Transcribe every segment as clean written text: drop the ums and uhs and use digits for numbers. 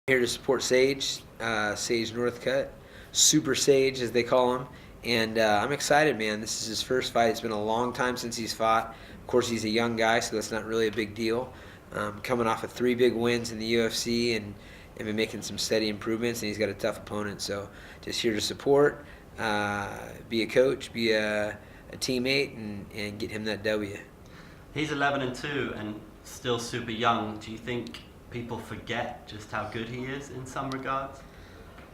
Here to support Sage, Sage Northcutt, Super Sage as they call him, and I'm excited, man. This is his first fight. It's been a long time since he's fought. Of course, he's a young guy, so that's not really a big deal. Coming off of 3 big wins in the UFC and been making some steady improvements, and he's got a tough opponent. So just here to support, be a coach, be a teammate, and get him that W. He's 11-2 and still super young. Do you think people forget just how good he is in some regards?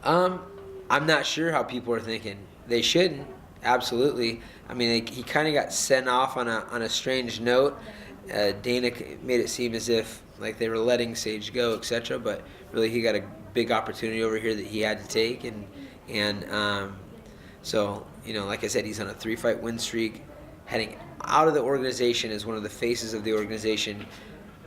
I'm not sure how people are thinking. They shouldn't, absolutely. I mean, he kind of got sent off on a strange note. Dana made it seem as if like they were letting Sage go, etc. But really, he got a big opportunity over here that he had to take, and so like I said, he's on a 3-fight win streak, heading out of the organization as one of the faces of the organization,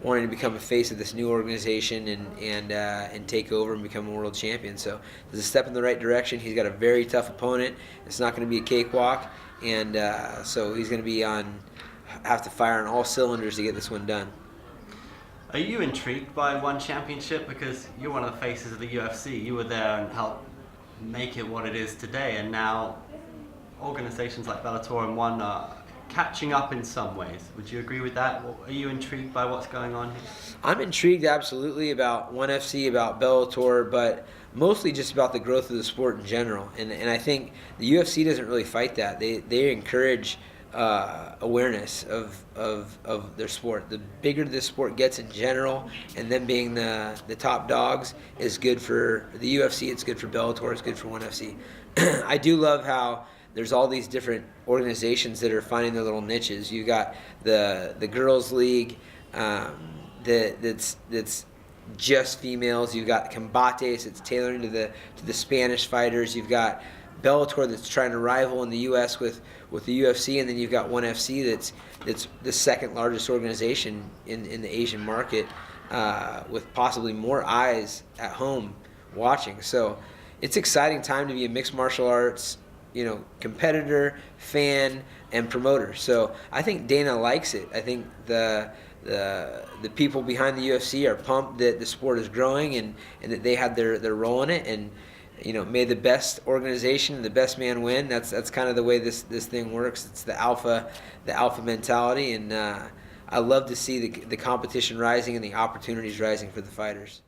wanting to become a face of this new organization and take over and become a world champion. So there's a step in the right direction. He's got a very tough opponent. It's not going to be a cakewalk, and so he's going to have to fire on all cylinders to get this one done. Are you intrigued by one championship? Because you're one of the faces of the UFC. You were there and helped make it what it is today, and now organizations like Bellator and ONE are catching up in some ways. Would you agree with that? Are you intrigued by what's going on here? I'm intrigued absolutely about ONE FC, about Bellator, but mostly just about the growth of the sport in general. And I think the UFC doesn't really fight that. They encourage awareness of their sport. The bigger this sport gets in general, and them being the top dogs, is good for the UFC, it's good for Bellator, it's good for ONE FC. I do love how there's all these different organizations that are finding their little niches. You got the girls league that's just females. You've got Combates, it's tailoring to the Spanish fighters. You've got Bellator that's trying to rival in the U.S. with the UFC, and then you've got ONE FC that's the second largest organization in the Asian market, with possibly more eyes at home watching. So it's an exciting time to be a mixed martial arts competitor, fan, and promoter. So I think Dana likes it. I think the people behind the UFC are pumped that the sport is growing and that they had their role in it. And may the best organization, the best man win. That's kind of the way this thing works. It's the alpha mentality, and I love to see the competition rising and the opportunities rising for the fighters.